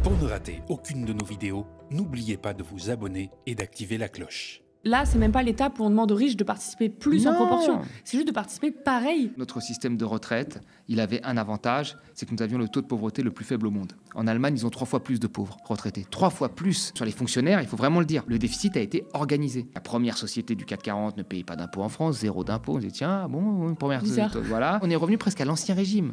Pour ne rater aucune de nos vidéos, n'oubliez pas de vous abonner et d'activer la cloche. Là, c'est même pas l'étape où on demande aux riches de participer plus en Non. proportion. C'est juste de participer pareil. Notre système de retraite, il avait un avantage, c'est que nous avions le taux de pauvreté le plus faible au monde. En Allemagne, ils ont 3 fois plus de pauvres retraités. 3 fois plus. Sur les fonctionnaires, il faut vraiment le dire. Le déficit a été organisé. La première société du CAC 40 ne payait pas d'impôts en France, 0 d'impôts. On dit tiens, bon, une première Bizarre. voilà. On est revenu presque à l'ancien régime.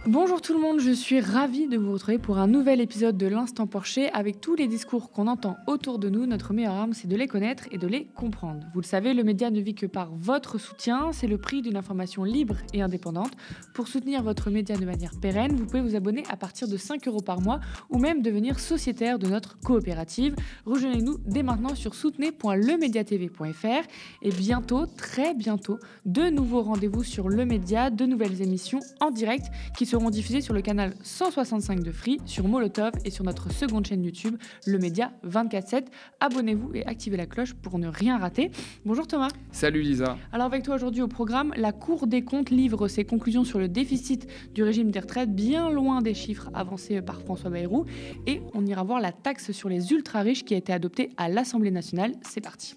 Bonjour tout le monde, je suis ravie de vous retrouver pour un nouvel épisode de l'Instant Porcher. Avec tous les discours qu'on entend autour de nous, notre meilleure arme, c'est de les connaître et de les comprendre. Vous le savez, le média ne vit que par votre soutien. C'est le prix d'une information libre et indépendante. Pour soutenir votre média de manière pérenne, vous pouvez vous abonner à partir de 5 € par mois ou même devenir sociétaire de notre coopérative. Rejoignez-nous dès maintenant sur soutenez.lemediatv.fr et bientôt, très bientôt, de nouveaux rendez-vous sur le média, de nouvelles émissions en direct qui seront diffusées sur le canal 165 de Free, sur Molotov et sur notre seconde chaîne YouTube, le média 24/7. Abonnez-vous et activez la cloche pour ne rien rater. Bonjour Thomas. Salut Lisa. Alors avec toi aujourd'hui au programme, la Cour des comptes livre ses conclusions sur le déficit du régime des retraites, bien loin des chiffres avancés par François Bayrou. Et on ira voir la taxe sur les ultra-riches qui a été adoptée à l'Assemblée nationale. C'est parti.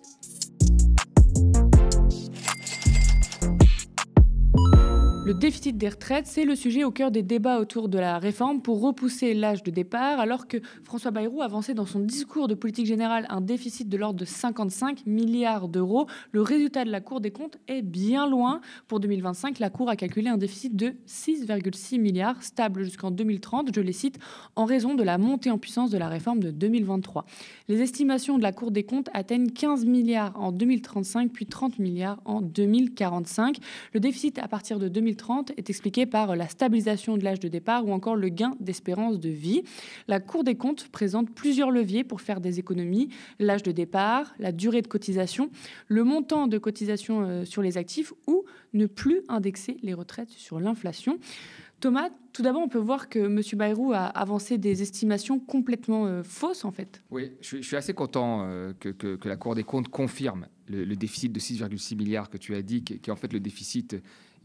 Le déficit des retraites, c'est le sujet au cœur des débats autour de la réforme pour repousser l'âge de départ, alors que François Bayrou avançait dans son discours de politique générale un déficit de l'ordre de 55 milliards d'euros. Le résultat de la Cour des comptes est bien loin. Pour 2025, la Cour a calculé un déficit de 6,6 milliards, stable jusqu'en 2030, je les cite, en raison de la montée en puissance de la réforme de 2023. Les estimations de la Cour des comptes atteignent 15 milliards en 2035, puis 30 milliards en 2045. Le déficit à partir de 2030 est expliqué par la stabilisation de l'âge de départ ou encore le gain d'espérance de vie. La Cour des comptes présente plusieurs leviers pour faire des économies: l'âge de départ, la durée de cotisation, le montant de cotisation sur les actifs ou ne plus indexer les retraites sur l'inflation. Thomas, tout d'abord, on peut voir que M. Bayrou a avancé des estimations complètement fausses, en fait. Oui, je suis assez content que la Cour des comptes confirme le déficit de 6,6 milliards que tu as dit, qui est en fait le déficit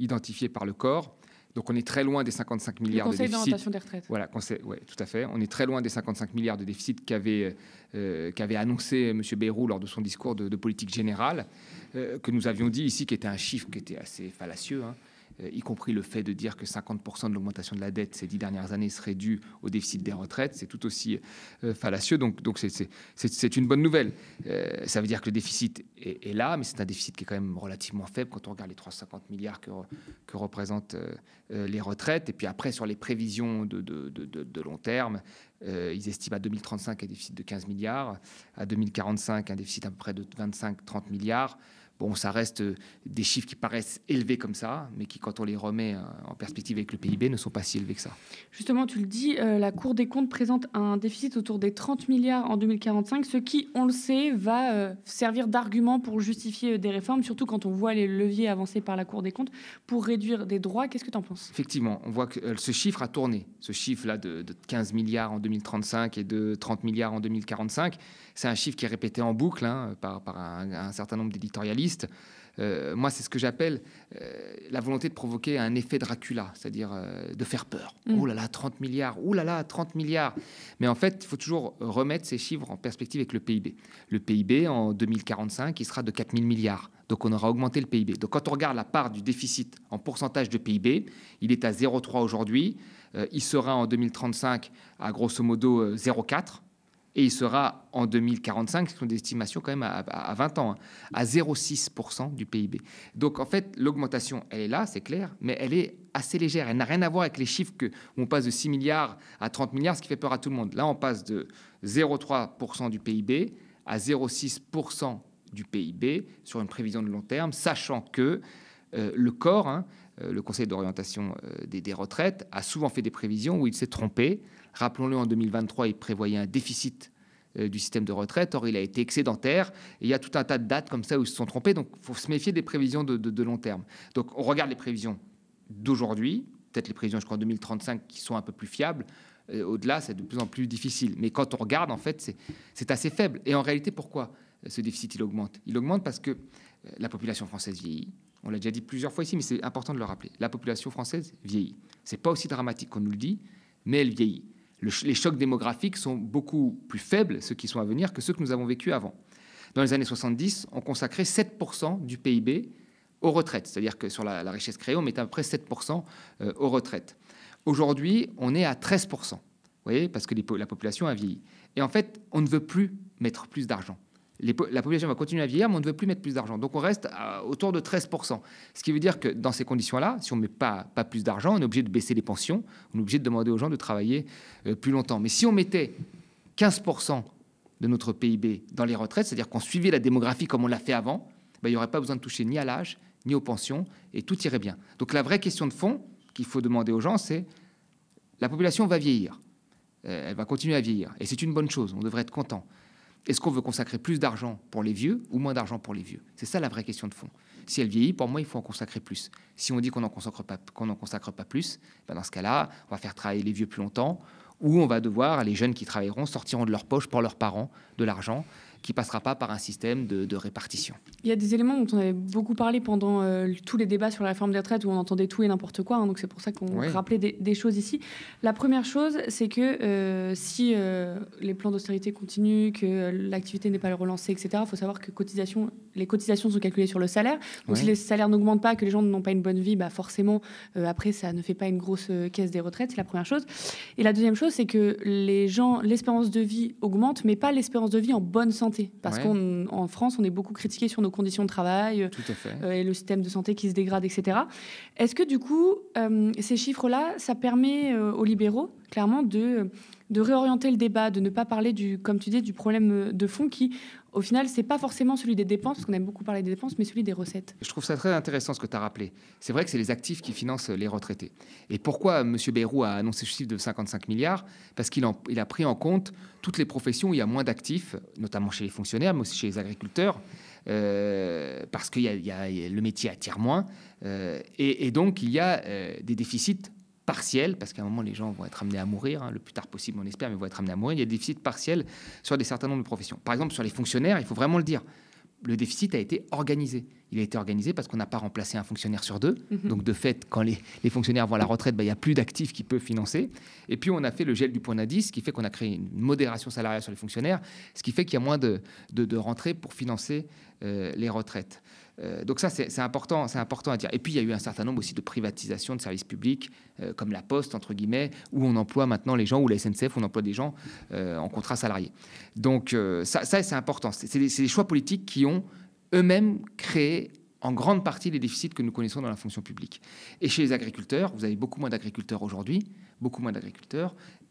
identifié par le corps. Donc on est très loin des 55 milliards de déficit. Le Conseil d'orientation des retraites. Voilà, ouais, tout à fait. On est très loin des 55 milliards de déficit qu'avait annoncé M. Bayrou lors de son discours de politique générale, que nous avions dit ici, qui était un chiffre qui était assez fallacieux, y compris le fait de dire que 50% de l'augmentation de la dette ces 10 dernières années serait due au déficit des retraites, c'est tout aussi fallacieux. Donc c'est une bonne nouvelle. Ça veut dire que le déficit est là, mais c'est un déficit qui est quand même relativement faible quand on regarde les 350 milliards que représentent les retraites. Et puis après, sur les prévisions de long terme, ils estiment à 2035 un déficit de 15 milliards, à 2045 un déficit à peu près de 25-30 milliards. Bon, ça reste des chiffres qui paraissent élevés comme ça, mais qui, quand on les remet en perspective avec le PIB, ne sont pas si élevés que ça. Justement, tu le dis, la Cour des comptes présente un déficit autour des 30 milliards en 2045, ce qui, on le sait, va servir d'argument pour justifier des réformes, surtout quand on voit les leviers avancés par la Cour des comptes pour réduire des droits. Qu'est-ce que tu en penses ? Effectivement, on voit que ce chiffre a tourné. Ce chiffre-là de 15 milliards en 2035 et de 30 milliards en 2045, c'est un chiffre qui est répété en boucle par un certain nombre d'éditorialistes. Moi, c'est ce que j'appelle la volonté de provoquer un effet Dracula, c'est-à-dire de faire peur. Oh là là, 30 milliards, oh là là, 30 milliards. Mais en fait, il faut toujours remettre ces chiffres en perspective avec le PIB. Le PIB, en 2045, il sera de 4 000 milliards. Donc, on aura augmenté le PIB. Donc, quand on regarde la part du déficit en pourcentage de PIB, il est à 0,3 aujourd'hui. Il sera en 2035 à grosso modo 0,4. Et il sera en 2045, ce sont des estimations quand même à 20 ans, à 0,6% du PIB. Donc en fait, l'augmentation, elle est là, c'est clair, mais elle est assez légère. Elle n'a rien à voir avec les chiffres où on passe de 6 milliards à 30 milliards, ce qui fait peur à tout le monde. Là, on passe de 0,3% du PIB à 0,6% du PIB sur une prévision de long terme, sachant que le corps, le Conseil d'orientation des retraites, a souvent fait des prévisions où il s'est trompé. Rappelons-le, en 2023, il prévoyait un déficit du système de retraite. Or, il a été excédentaire. Et il y a tout un tas de dates comme ça où ils se sont trompés. Donc, il faut se méfier des prévisions de long terme. Donc, on regarde les prévisions d'aujourd'hui, peut-être les prévisions jusqu'en 2035 qui sont un peu plus fiables. Au-delà, c'est de plus en plus difficile. Mais quand on regarde, en fait, c'est assez faible. Et en réalité, pourquoi ce déficit, il augmente ? Il augmente parce que la population française vieillit. On l'a déjà dit plusieurs fois ici, mais c'est important de le rappeler. La population française vieillit. Ce n'est pas aussi dramatique qu'on nous le dit, mais elle vieillit. Les chocs démographiques sont beaucoup plus faibles, ceux qui sont à venir, que ceux que nous avons vécus avant. Dans les années 70, on consacrait 7% du PIB aux retraites. C'est-à-dire que sur la richesse créée, on mettait à peu près 7% aux retraites. Aujourd'hui, on est à 13%. Vous voyez, parce que la population a vieilli. Et en fait, on ne veut plus mettre plus d'argent. La population va continuer à vieillir, mais on ne veut plus mettre plus d'argent. Donc, on reste autour de 13%. Ce qui veut dire que dans ces conditions-là, si on ne met pas plus d'argent, on est obligé de baisser les pensions, on est obligé de demander aux gens de travailler plus longtemps. Mais si on mettait 15% de notre PIB dans les retraites, c'est-à-dire qu'on suivait la démographie comme on l'a fait avant, il n'y aurait pas besoin de toucher ni à l'âge, ni aux pensions, et tout irait bien. Donc, la vraie question de fond qu'il faut demander aux gens, c'est la population va vieillir. Elle va continuer à vieillir. Et c'est une bonne chose, on devrait être content. Est-ce qu'on veut consacrer plus d'argent pour les vieux ou moins d'argent pour les vieux? C'est ça la vraie question de fond. Si elle vieillit, pour moi, il faut en consacrer plus. Si on dit qu'on n'en consacre pas plus, dans ce cas-là, on va faire travailler les vieux plus longtemps, ou on va devoir, les jeunes qui travailleront, sortiront de leur poche pour leurs parents de l'argent qui ne passera pas par un système de répartition. Il y a des éléments dont on avait beaucoup parlé pendant tous les débats sur la réforme des retraites où on entendait tout et n'importe quoi, donc c'est pour ça qu'on rappelait des choses ici. La première chose, c'est que si les plans d'austérité continuent, que l'activité n'est pas relancée, etc., il faut savoir que les cotisations sont calculées sur le salaire. Donc si les salaires n'augmentent pas, que les gens n'ont pas une bonne vie, forcément, après, ça ne fait pas une grosse caisse des retraites, c'est la première chose. Et la deuxième chose, c'est que l'espérance de vie augmente, mais pas l'espérance de vie en bonne santé. Parce qu'en France, on est beaucoup critiqué sur nos conditions de travail et le système de santé qui se dégrade, etc. Est-ce que du coup, ces chiffres-là, ça permet aux libéraux, clairement, de réorienter le débat, de ne pas parler, comme tu dis, du problème de fond qui, au final, c'est pas forcément celui des dépenses, parce qu'on aime beaucoup parler des dépenses, mais celui des recettes. Je trouve ça très intéressant ce que tu as rappelé. C'est vrai que c'est les actifs qui financent les retraités. Et pourquoi M. Bayrou a annoncé ce chiffre de 55 milliards? Parce qu'il a pris en compte toutes les professions où il y a moins d'actifs, notamment chez les fonctionnaires, mais aussi chez les agriculteurs, parce que le métier attire moins. Et donc, il y a des déficits partiels, parce qu'à un moment, les gens vont être amenés à mourir, le plus tard possible, on espère, mais vont être amenés à mourir. Il y a des déficits partiels sur des certains nombres de professions. Par exemple, sur les fonctionnaires, il faut vraiment le dire, le déficit a été organisé. Il a été organisé parce qu'on n'a pas remplacé un fonctionnaire sur deux. Donc, de fait, quand les fonctionnaires vont à la retraite, il n'y a plus d'actifs qui peuvent financer. Et puis, on a fait le gel du point d'indice, ce qui fait qu'on a créé une modération salariale sur les fonctionnaires, ce qui fait qu'il y a moins de rentrées pour financer les retraites. Donc ça, c'est important à dire. Et puis, il y a eu un certain nombre aussi de privatisations de services publics, comme la Poste, entre guillemets, où on emploie maintenant les gens, ou la SNCF, on emploie des gens en contrat salarié. Donc ça c'est important. C'est des choix politiques qui ont eux-mêmes créé en grande partie les déficits que nous connaissons dans la fonction publique. Et chez les agriculteurs, vous avez beaucoup moins d'agriculteurs aujourd'hui,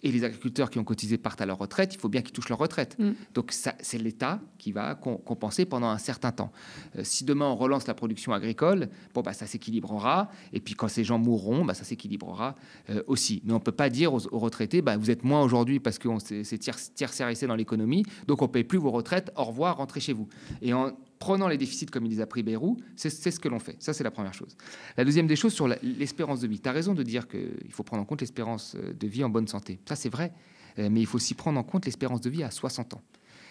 et les agriculteurs qui ont cotisé partent à leur retraite, il faut bien qu'ils touchent leur retraite. Donc c'est l'État qui va compenser pendant un certain temps. Si demain on relance la production agricole, ça s'équilibrera, et puis quand ces gens mourront, ça s'équilibrera aussi. Mais on ne peut pas dire aux retraités, vous êtes moins aujourd'hui parce qu'on s'est tertiarisé dans l'économie, donc on ne paye plus vos retraites, au revoir, rentrez chez vous. Et en prenant les déficits comme il les a pris Bayrou, c'est ce que l'on fait. Ça, c'est la première chose. La deuxième des choses, sur l'espérance de vie. Tu as raison de dire qu'il faut prendre en compte l'espérance de vie en bonne santé. Ça, c'est vrai. Mais il faut aussi prendre en compte l'espérance de vie à 60 ans.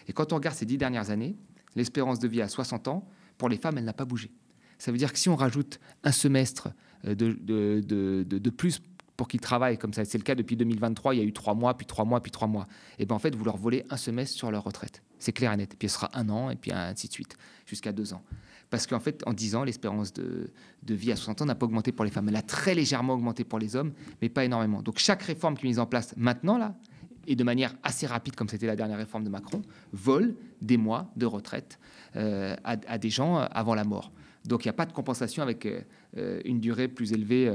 Et quand on regarde ces 10 dernières années, l'espérance de vie à 60 ans, pour les femmes, elle n'a pas bougé. Ça veut dire que si on rajoute un semestre de plus pour qu'ils travaillent, comme ça, c'est le cas depuis 2023, il y a eu 3 mois, puis 3 mois, puis 3 mois. Et bien en fait, vous leur volez un semestre sur leur retraite. C'est clair et net. Puis ce sera 1 an, et puis ainsi de suite, jusqu'à 2 ans. Parce qu'en fait, en 10 ans, l'espérance de vie à 60 ans n'a pas augmenté pour les femmes. Elle a très légèrement augmenté pour les hommes, mais pas énormément. Donc chaque réforme qui est mise en place maintenant, là, et de manière assez rapide, comme c'était la dernière réforme de Macron, vole des mois de retraite à des gens avant la mort. Donc il n'y a pas de compensation avec une durée plus élevée,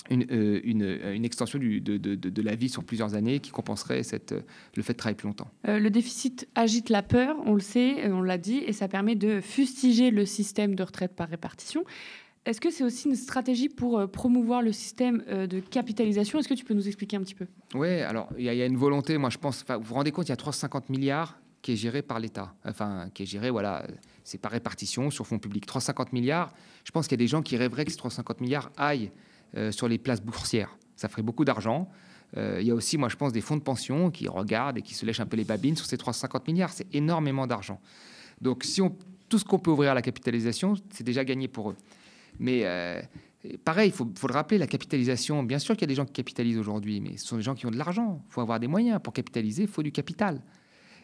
une extension de la vie sur plusieurs années qui compenserait le fait de travailler plus longtemps. Le déficit agite la peur, on le sait, on l'a dit, et ça permet de fustiger le système de retraite par répartition. Est-ce que c'est aussi une stratégie pour promouvoir le système de capitalisation? Est-ce que tu peux nous expliquer un petit peu? Oui, alors il y a une volonté, moi je pense, vous vous rendez compte, il y a 350 milliards qui est géré par l'État, qui est géré, c'est par répartition sur fonds publics. 350 milliards, je pense qu'il y a des gens qui rêveraient que ces 350 milliards aillent sur les places boursières. Ça ferait beaucoup d'argent. Il y a aussi, moi je pense, des fonds de pension qui regardent et qui se lèchent un peu les babines sur ces 350 milliards. C'est énormément d'argent. Donc tout ce qu'on peut ouvrir à la capitalisation, c'est déjà gagné pour eux. Mais Et pareil, il faut le rappeler, la capitalisation, bien sûr qu'il y a des gens qui capitalisent aujourd'hui, mais ce sont des gens qui ont de l'argent. Il faut avoir des moyens. Pour capitaliser, il faut du capital.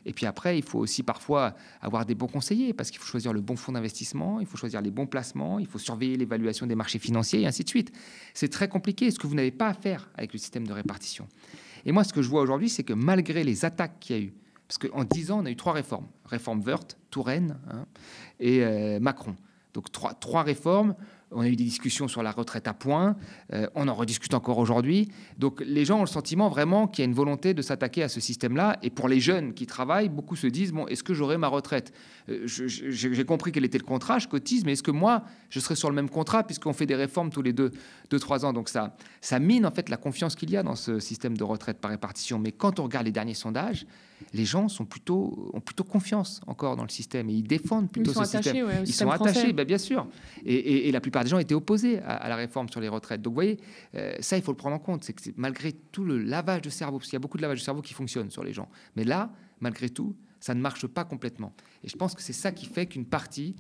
Et puis après, il faut aussi parfois avoir des bons conseillers, parce qu'il faut choisir le bon fonds d'investissement, il faut choisir les bons placements, il faut surveiller l'évaluation des marchés financiers, et ainsi de suite. C'est très compliqué, ce que vous n'avez pas à faire avec le système de répartition. Et moi, ce que je vois aujourd'hui, c'est que malgré les attaques qu'il y a eu, parce qu'en 10 ans, on a eu 3 réformes. Réforme Woerth, Touraine et Macron. Donc 3 réformes. On a eu des discussions sur la retraite à points. On en rediscute encore aujourd'hui. Donc les gens ont le sentiment vraiment qu'il y a une volonté de s'attaquer à ce système-là. Et pour les jeunes qui travaillent, beaucoup se disent, bon, est-ce que j'aurai ma retraite ? J'ai compris quel était le contrat, je cotise, mais est-ce que moi, je serai sur le même contrat puisqu'on fait des réformes tous les 2-3 ans ? Donc ça mine en fait la confiance qu'il y a dans ce système de retraite par répartition. Mais quand on regarde les derniers sondages, les gens ont plutôt confiance encore dans le système et ils défendent plutôt ce système. Ouais, ils sont attachés, bien sûr. Et la plupart des gens étaient opposés à la réforme sur les retraites. Donc vous voyez, ça il faut le prendre en compte. C'est que malgré tout le lavage de cerveau, parce qu'il y a beaucoup de lavage de cerveau qui fonctionne sur les gens, mais là, malgré tout, ça ne marche pas complètement. Et je pense que c'est ça qui fait qu'une partie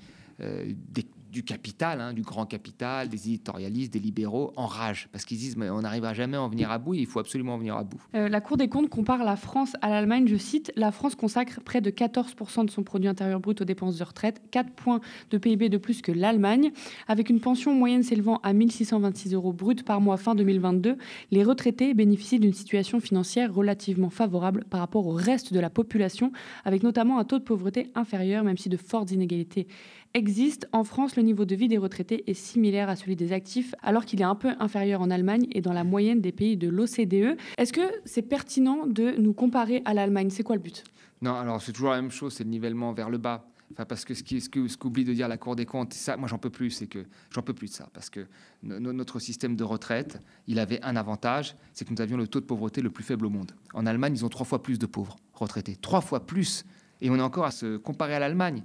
du capital, du grand capital, des éditorialistes, des libéraux enragent parce qu'ils disent mais on n'arrivera jamais à en venir à bout et il faut absolument en venir à bout. La Cour des comptes compare la France à l'Allemagne, je cite, la France consacre près de 14% de son produit intérieur brut aux dépenses de retraite, 4 points de PIB de plus que l'Allemagne. Avec une pension moyenne s'élevant à 1 626 € brut par mois fin 2022, les retraités bénéficient d'une situation financière relativement favorable par rapport au reste de la population, avec notamment un taux de pauvreté inférieur, même si de fortes inégalités existent. En France, le niveau de vie des retraités est similaire à celui des actifs, alors qu'il est un peu inférieur en Allemagne et dans la moyenne des pays de l'OCDE. Est-ce que c'est pertinent de nous comparer à l'Allemagne ? C'est quoi le but ? Non, alors c'est toujours la même chose, c'est le nivellement vers le bas. Enfin, parce que ce qu'oublie de dire la Cour des comptes, ça, moi j'en peux plus, j'en peux plus de ça, parce que notre système de retraite, il avait un avantage, c'est que nous avions le taux de pauvreté le plus faible au monde. En Allemagne, ils ont 3 fois plus de pauvres retraités, 3 fois plus, et on est encore à se comparer à l'Allemagne.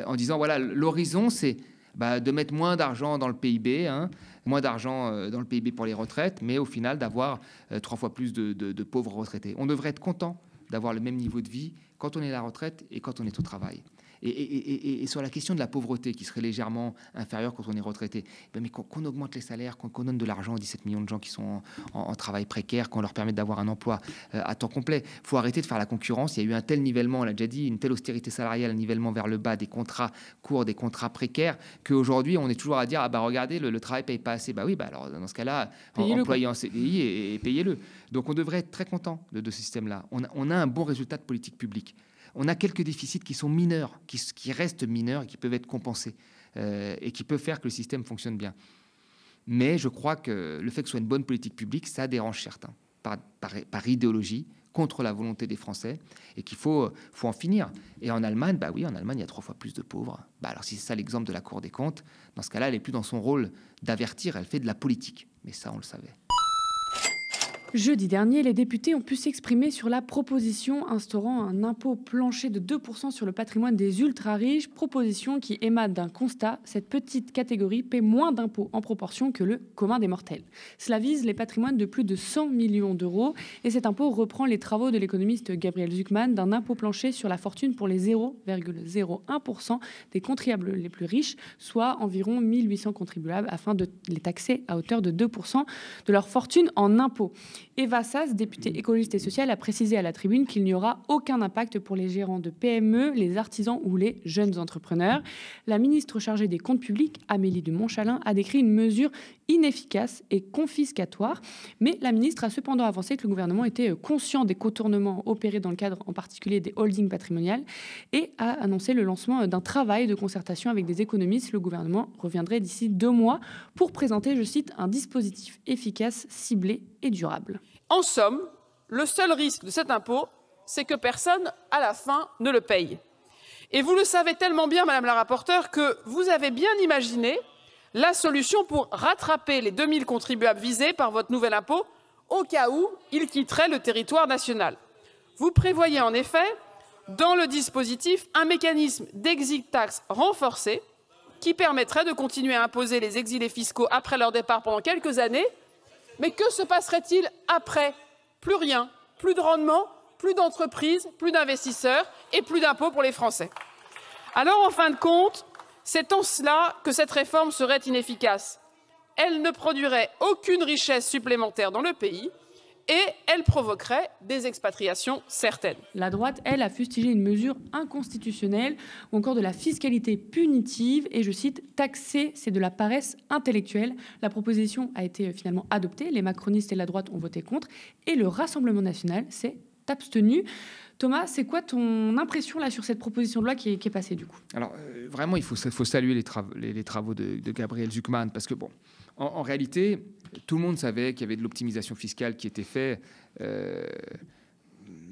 En disant, voilà, l'horizon, c'est de mettre moins d'argent dans le PIB, moins d'argent dans le PIB pour les retraites, mais au final, d'avoir 3 fois plus de pauvres retraités. On devrait être content d'avoir le même niveau de vie quand on est à la retraite et quand on est au travail. Et sur la question de la pauvreté, qui serait légèrement inférieure quand on est retraité, mais qu'on augmente les salaires, qu'on donne de l'argent aux 17 millions de gens qui sont en travail précaire, qu'on leur permette d'avoir un emploi à temps complet. Il faut arrêter de faire la concurrence. Il y a eu un tel nivellement, on l'a déjà dit, une telle austérité salariale, un nivellement vers le bas des contrats courts, des contrats précaires, qu'aujourd'hui, on est toujours à dire, regardez, le travail ne paye pas assez. Alors dans ce cas-là, employez en CDI et payez-le. Donc on devrait être très content de ce système-là. On a un bon résultat de politique publique. On a quelques déficits qui sont mineurs, qui restent mineurs et qui peuvent être compensés et qui peuvent faire que le système fonctionne bien. Mais je crois que le fait que ce soit une bonne politique publique, ça dérange certains, par idéologie, contre la volonté des Français, et qu'il faut en finir. Et en Allemagne, en Allemagne, il y a 3 fois plus de pauvres. Alors si c'est ça l'exemple de la Cour des comptes, dans ce cas-là, elle n'est plus dans son rôle d'avertir, elle fait de la politique. Mais ça, on le savait. Jeudi dernier, les députés ont pu s'exprimer sur la proposition instaurant un impôt plancher de 2% sur le patrimoine des ultra-riches, proposition qui émane d'un constat, cette petite catégorie paie moins d'impôts en proportion que le commun des mortels. Cela vise les patrimoines de plus de 100 millions d'euros et cet impôt reprend les travaux de l'économiste Gabriel Zucman d'un impôt plancher sur la fortune pour les 0,01% des contribuables les plus riches, soit environ 1800 contribuables, afin de les taxer à hauteur de 2% de leur fortune en impôts. Eva Sas, députée écologiste et sociale, a précisé à la tribune qu'il n'y aura aucun impact pour les gérants de PME, les artisans ou les jeunes entrepreneurs. La ministre chargée des comptes publics, Amélie de Montchalin, a décrit une mesure inefficace et confiscatoire. Mais la ministre a cependant avancé que le gouvernement était conscient des contournements opérés dans le cadre en particulier des holdings patrimoniales et a annoncé le lancement d'un travail de concertation avec des économistes. Le gouvernement reviendrait d'ici 2 mois pour présenter, je cite, un dispositif efficace, ciblé et durable. En somme, le seul risque de cet impôt, c'est que personne, à la fin, ne le paye. Et vous le savez tellement bien, Madame la rapporteure, que vous avez bien imaginé la solution pour rattraper les 2000 contribuables visés par votre nouvel impôt au cas où ils quitteraient le territoire national. Vous prévoyez en effet, dans le dispositif, un mécanisme d'exit tax renforcé qui permettrait de continuer à imposer les exilés fiscaux après leur départ pendant quelques années. Mais que se passerait-il après ? Plus rien, plus de rendement, plus d'entreprises, plus d'investisseurs et plus d'impôts pour les Français. Alors, en fin de compte, c'est en cela que cette réforme serait inefficace. elle ne produirait aucune richesse supplémentaire dans le pays et elle provoquerait des expatriations certaines. La droite, elle, a fustigé une mesure inconstitutionnelle ou encore de la fiscalité punitive et, je cite, « taxer, c'est de la paresse intellectuelle ». La proposition a été finalement adoptée, les macronistes et la droite ont voté contre et le Rassemblement national s'est abstenu. Thomas, c'est quoi ton impression là sur cette proposition de loi qui est passée du coup? Alors vraiment, il faut saluer les travaux de Gabriel Zucman parce que bon, en réalité, tout le monde savait qu'il y avait de l'optimisation fiscale qui était faite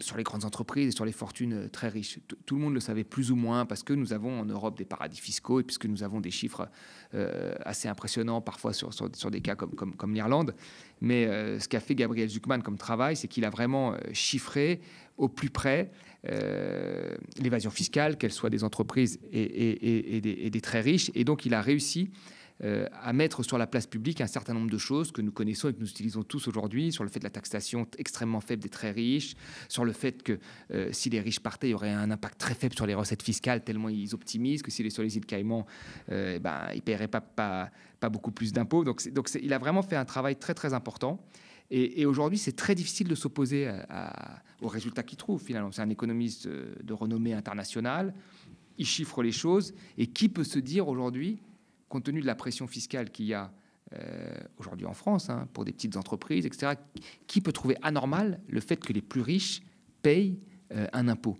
sur les grandes entreprises et sur les fortunes très riches. Tout le monde le savait plus ou moins parce que nous avons en Europe des paradis fiscaux et puisque nous avons des chiffres assez impressionnants parfois sur des cas comme l'Irlande. Mais ce qu'a fait Gabriel Zucman comme travail, c'est qu'il a vraiment chiffré au plus près l'évasion fiscale, qu'elle soit des entreprises et des très riches. Et donc, il a réussi à mettre sur la place publique un certain nombre de choses que nous connaissons et que nous utilisons tous aujourd'hui, sur le fait de la taxation extrêmement faible des très riches, sur le fait que si les riches partaient, il y aurait un impact très faible sur les recettes fiscales, tellement ils optimisent, que s'il est sur les îles Caïmans, ils ne paieraient pas beaucoup plus d'impôts. Donc il a vraiment fait un travail très, très important. Et aujourd'hui, c'est très difficile de s'opposer aux résultats qu'il trouve, finalement. C'est un économiste de renommée internationale. Il chiffre les choses. Et qui peut se dire aujourd'hui, compte tenu de la pression fiscale qu'il y a aujourd'hui en France, pour des petites entreprises, etc., qui peut trouver anormal le fait que les plus riches payent un impôt?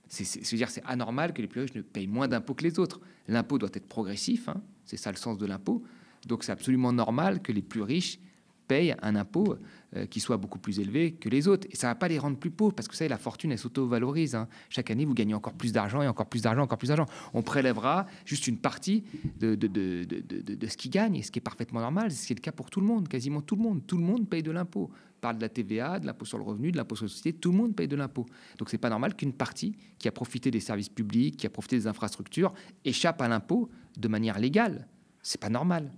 C'est-à-dire c'est anormal que les plus riches ne payent moins d'impôts que les autres. L'impôt doit être progressif, c'est ça le sens de l'impôt. Donc c'est absolument normal que les plus riches payent un impôt qui soit beaucoup plus élevé que les autres. Et ça ne va pas les rendre plus pauvres, parce que ça, la fortune, elle s'auto-valorise. Chaque année, vous gagnez encore plus d'argent et encore plus d'argent, encore plus d'argent. On prélèvera juste une partie de ce qu'ils gagnent, et ce qui est parfaitement normal. C'est le cas pour tout le monde, quasiment tout le monde. Tout le monde paye de l'impôt. On parle de la TVA, de l'impôt sur le revenu, de l'impôt sur la société. Tout le monde paye de l'impôt. Donc, c'est pas normal qu'une partie qui a profité des services publics, qui a profité des infrastructures, échappe à l'impôt de manière légale. C'est pas normal.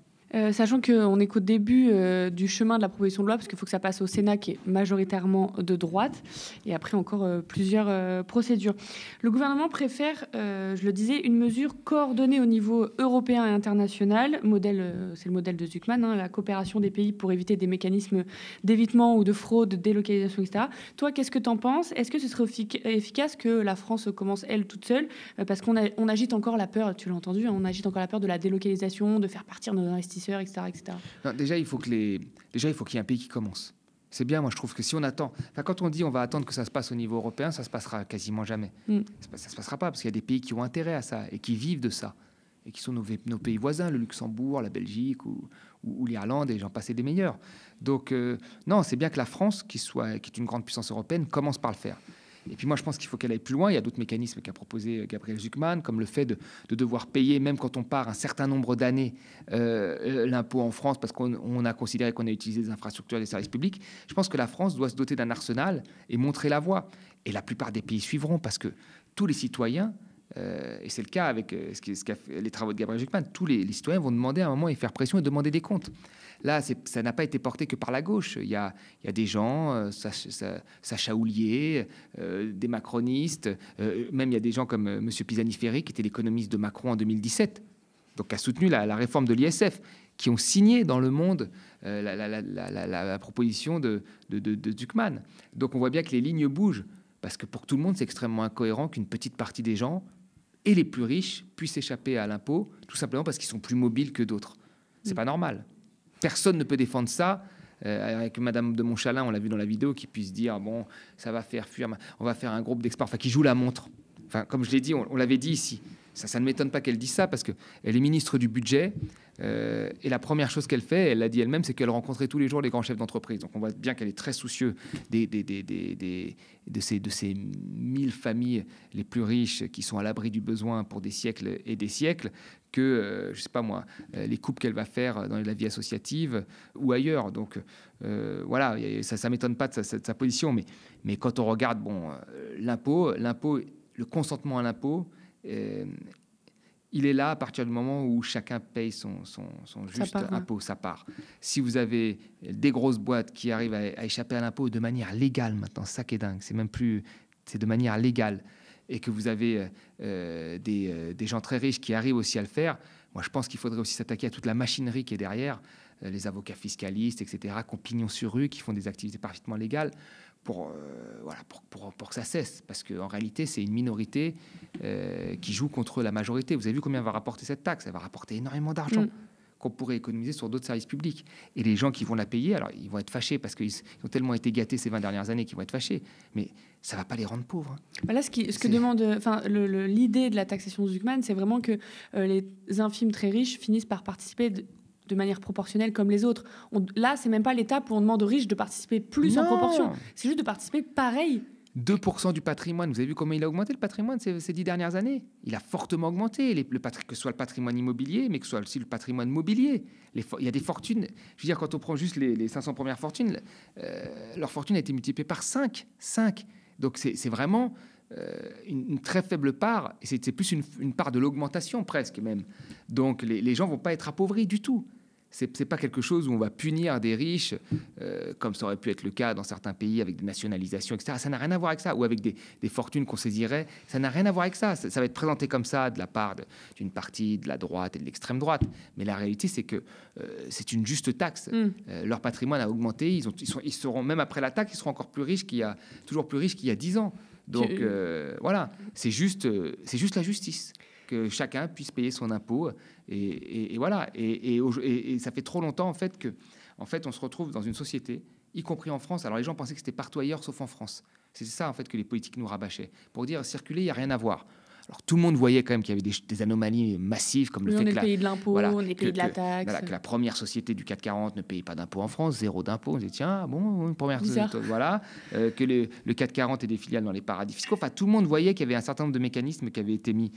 Sachant qu'on est qu'au début du chemin de la proposition de loi, parce qu'il faut que ça passe au Sénat, qui est majoritairement de droite, et après encore plusieurs procédures. Le gouvernement préfère, je le disais, une mesure coordonnée au niveau européen et international. C'est le modèle de Zucman, la coopération des pays pour éviter des mécanismes d'évitement ou de fraude, de délocalisation, etc. Toi, qu'est-ce que tu en penses? Est-ce que ce serait efficace que la France commence, elle, toute seule? Parce qu'on agite encore la peur, tu l'as entendu, on agite encore la peur de la délocalisation, de faire partir nos investisseurs, etc. Non, déjà, il faut qu'il y ait un pays qui commence. C'est bien, moi je trouve que si on attend, quand on dit on va attendre que ça se passe au niveau européen, ça se passera quasiment jamais. Ça se passera pas parce qu'il y a des pays qui ont intérêt à ça et qui vivent de ça et qui sont nos pays voisins, le Luxembourg, la Belgique ou l'Irlande, et j'en passais des meilleurs. Donc non, c'est bien que la France, qui est une grande puissance européenne, commence par le faire. Et puis moi, je pense qu'il faut qu'elle aille plus loin. Il y a d'autres mécanismes qu'a proposé Gabriel Zucman, comme le fait de devoir payer, même quand on part un certain nombre d'années, l'impôt en France, parce qu'on a considéré qu'on a utilisé des infrastructures et des services publics. Je pense que la France doit se doter d'un arsenal et montrer la voie. Et la plupart des pays suivront, parce que tous les citoyens, et c'est le cas avec les travaux de Gabriel Zucman, tous les citoyens vont demander à un moment et faire pression et demander des comptes. Là, ça n'a pas été porté que par la gauche. Il y a des gens, Sacha Houlié, des macronistes, même il y a des gens comme M. Pisani-Ferry, qui était l'économiste de Macron en 2017, donc qui a soutenu la réforme de l'ISF, qui ont signé dans Le Monde la proposition de Zucman. Donc on voit bien que les lignes bougent, parce que pour tout le monde, c'est extrêmement incohérent qu'une petite partie des gens, et les plus riches, puissent échapper à l'impôt, tout simplement parce qu'ils sont plus mobiles que d'autres. C'est pas normal. Personne ne peut défendre ça. Avec Madame de Montchalin, on l'a vu dans la vidéo, qui puisse dire bon, ça va faire fuir, on va faire un groupe d'experts, qui joue la montre. Comme je l'ai dit, on l'avait dit ici. Ça ne m'étonne pas qu'elle dise ça, parce qu'elle est ministre du budget, et la première chose qu'elle fait, elle l'a dit elle-même, c'est qu'elle rencontrait tous les jours les grands chefs d'entreprise. Donc on voit bien qu'elle est très soucieuse de ces 1000 familles les plus riches qui sont à l'abri du besoin pour des siècles et des siècles, que, je sais pas moi, les coupes qu'elle va faire dans la vie associative ou ailleurs. Donc voilà, ça m'étonne pas de sa position, mais quand on regarde l'impôt, le consentement à l'impôt, il est là à partir du moment où chacun paye son juste impôt, sa part. Si vous avez des grosses boîtes qui arrivent à échapper à l'impôt de manière légale maintenant, ça qui est dingue, c'est de manière légale, et que vous avez des gens très riches qui arrivent aussi à le faire, moi je pense qu'il faudrait aussi s'attaquer à toute la machinerie qui est derrière, les avocats fiscalistes, etc., qui ont pignon sur rue, qui font des activités parfaitement légales pour que ça cesse. Parce qu'en réalité, c'est une minorité qui joue contre la majorité. Vous avez vu combien va rapporter cette taxe? Elle va rapporter énormément d'argent qu'on pourrait économiser sur d'autres services publics. Et les gens qui vont la payer, alors ils vont être fâchés parce qu'ils ont tellement été gâtés ces 20 dernières années qu'ils vont être fâchés. Mais ça ne va pas les rendre pauvres. Là, ce que demande, l'idée de la taxation Zucman, c'est vraiment que les infimes très riches finissent par participer de manière proportionnelle comme les autres. Là, c'est même pas l'étape où on demande aux riches de participer plus en proportion. C'est juste de participer pareil. 2% du patrimoine, vous avez vu comment il a augmenté le patrimoine ces 10 dernières années? Il a fortement augmenté, que ce soit le patrimoine immobilier, mais que ce soit aussi le patrimoine mobilier. Il y a des fortunes, je veux dire, quand on prend juste les 500 premières fortunes, leur fortune a été multipliée par 5. Donc c'est vraiment une très faible part, et c'est plus une part de l'augmentation presque même. Donc les gens ne vont pas être appauvris du tout. C'est pas quelque chose où on va punir des riches, comme ça aurait pu être le cas dans certains pays avec des nationalisations, etc. Ça n'a rien à voir avec ça. Ou avec des fortunes qu'on saisirait. Ça n'a rien à voir avec ça. Ça va être présenté comme ça de la part d'une partie de la droite et de l'extrême droite. Mais la réalité, c'est que c'est une juste taxe. Leur patrimoine a augmenté. Ils seront, même après la taxe, ils seront encore plus riches toujours plus riches qu'il y a 10 ans. Donc voilà, c'est juste la justice. Que chacun puisse payer son impôt et voilà et ça fait trop longtemps en fait que on se retrouve dans une société, y compris en France. Alors les gens pensaient que c'était partout ailleurs sauf en France. C'est ça en fait que les politiques nous rabâchaient pour dire circuler, il y a rien à voir. Alors tout le monde voyait quand même qu'il y avait des anomalies massives comme le fait que pays de l'impôt, on est pays de la taxe. Que la première société du CAC 40 ne payait pas d'impôt en France, 0 d'impôt. On se dit tiens, bon, une première société, voilà, que le CAC 40 ait des filiales dans les paradis fiscaux. Enfin, tout le monde voyait qu'il y avait un certain nombre de mécanismes qui avaient été mis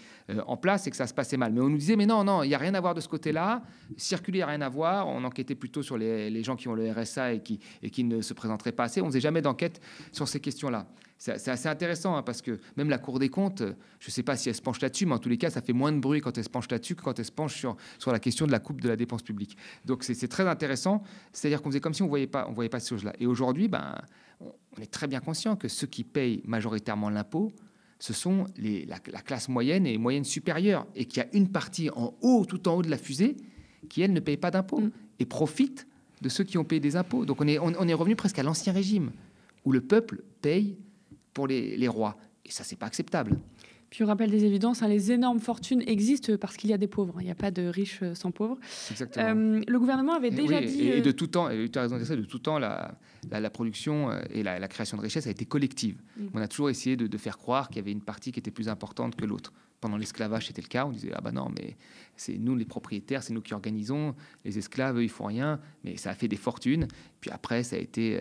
en place et que ça se passait mal. Mais on nous disait mais non, il n'y a rien à voir de ce côté-là. Circuler, il n'y a rien à voir. On enquêtait plutôt sur les gens qui ont le RSA et qui ne se présenteraient pas assez. On ne faisait jamais d'enquête sur ces questions-là. C'est assez intéressant hein, parce que même la Cour des comptes, je ne sais pas si elle se penche là-dessus, mais en tous les cas, ça fait moins de bruit quand elle se penche là-dessus que quand elle se penche sur la question de la coupe de la dépense publique. Donc c'est très intéressant. C'est-à-dire qu'on faisait comme si on ne voyait pas ces choses-là. Et aujourd'hui, on est très bien conscient que ceux qui payent majoritairement l'impôt, ce sont la classe moyenne et moyenne supérieure. Et qu'il y a une partie en haut, tout en haut de la fusée, qui, elle, ne paye pas d'impôts et profite de ceux qui ont payé des impôts. Donc on est revenu presque à l'ancien régime, où le peuple paye pour les rois. Et ça, c'est pas acceptable. Puis on rappelle des évidences, hein, les énormes fortunes existent parce qu'il y a des pauvres. Il n'y a pas de riches sans pauvres. Exactement. Le gouvernement avait déjà dit... Et de tout temps, et tu as raison de dire ça, de tout temps, la production et la création de richesse a été collective. On a toujours essayé de faire croire qu'il y avait une partie qui était plus importante que l'autre. Pendant l'esclavage, c'était le cas. On disait, ah ben non, mais c'est nous les propriétaires, c'est nous qui organisons. Les esclaves, eux, ils font rien. Mais ça a fait des fortunes. Puis après, ça a été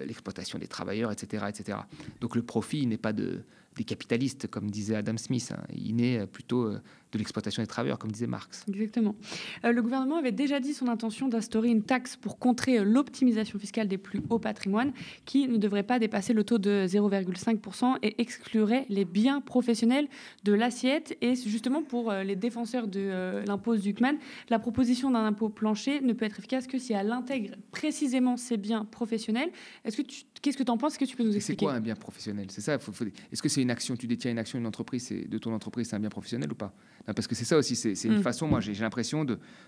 l'exploitation des travailleurs, etc., etc. Donc le profit, il n'est pas des capitalistes, comme disait Adam Smith. Hein. Il naît plutôt de l'exploitation des travailleurs, comme disait Marx. Exactement. Le gouvernement avait déjà dit son intention d'instaurer une taxe pour contrer l'optimisation fiscale des plus hauts patrimoines qui ne devrait pas dépasser le taux de 0,5% et exclurait les biens professionnels de l'assiette. Et justement, pour les défenseurs de l'impôt Zucman, la proposition d'un impôt plancher ne peut être efficace que si elle intègre précisément ces biens professionnels. Qu'est-ce que tu en penses? Est-ce que tu peux nous expliquer? C'est quoi un bien professionnel? C'est ça. Est-ce que c'est une action? Tu détiens une action d'une entreprise, de ton entreprise, c'est un bien professionnel ou pas? Non, parce que c'est ça aussi. C'est une façon. Moi, j'ai l'impression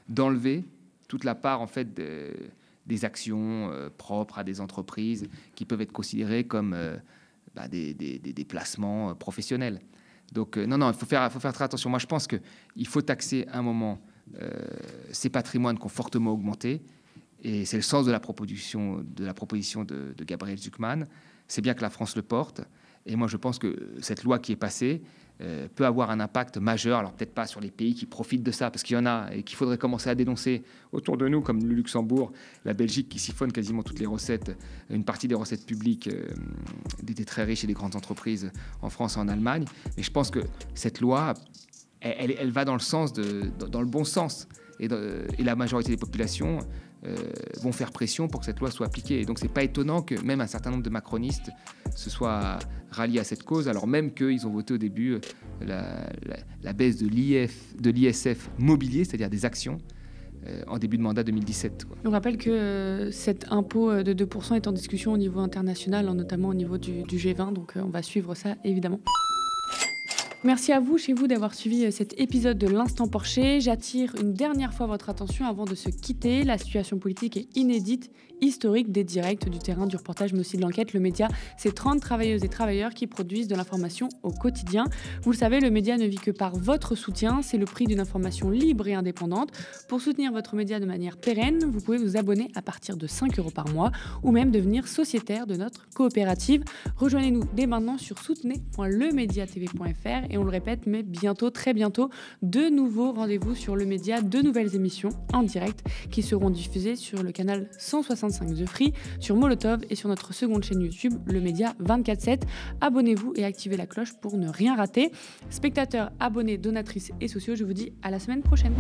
d'enlever toute la part en fait des actions propres à des entreprises qui peuvent être considérées comme des placements professionnels. Donc non, il faut faire très attention. Moi, je pense qu'il faut taxer à un moment ces patrimoines qui ont fortement augmenté. Et c'est le sens de la proposition de Gabriel Zucman. C'est bien que la France le porte. Et moi, je pense que cette loi qui est passée peut avoir un impact majeur. Alors peut-être pas sur les pays qui profitent de ça, parce qu'il y en a et qu'il faudrait commencer à dénoncer autour de nous, comme le Luxembourg, la Belgique qui siphonne quasiment toutes les recettes, une partie des recettes publiques des très riches et des grandes entreprises en France et en Allemagne. Mais je pense que cette loi, elle va dans le sens dans le bon sens. Et la majorité des populations vont faire pression pour que cette loi soit appliquée. Et donc, c'est pas étonnant que même un certain nombre de macronistes se soient ralliés à cette cause, alors même qu'ils ont voté au début la baisse de l'ISF mobilier, c'est-à-dire des actions, en début de mandat 2017. Quoi. On rappelle que cet impôt de 2% est en discussion au niveau international, notamment au niveau du G20, donc on va suivre ça, évidemment. Merci à vous, chez vous, d'avoir suivi cet épisode de l'Instant Porcher. J'attire une dernière fois votre attention avant de se quitter. La situation politique est inédite, historique, des directs, du terrain, du reportage, mais aussi de l'enquête. Le média, c'est 30 travailleuses et travailleurs qui produisent de l'information au quotidien. Vous le savez, le média ne vit que par votre soutien. C'est le prix d'une information libre et indépendante. Pour soutenir votre média de manière pérenne, vous pouvez vous abonner à partir de 5 € par mois ou même devenir sociétaire de notre coopérative. Rejoignez-nous dès maintenant sur soutenez.lemediatv.fr et on le répète, mais bientôt, très bientôt, de nouveaux rendez-vous sur le média, de nouvelles émissions en direct qui seront diffusées sur le canal 165 The Free, sur Molotov et sur notre seconde chaîne YouTube, le média 24/7. Abonnez-vous et activez la cloche pour ne rien rater. Spectateurs, abonnés, donatrices et sociaux, je vous dis à la semaine prochaine.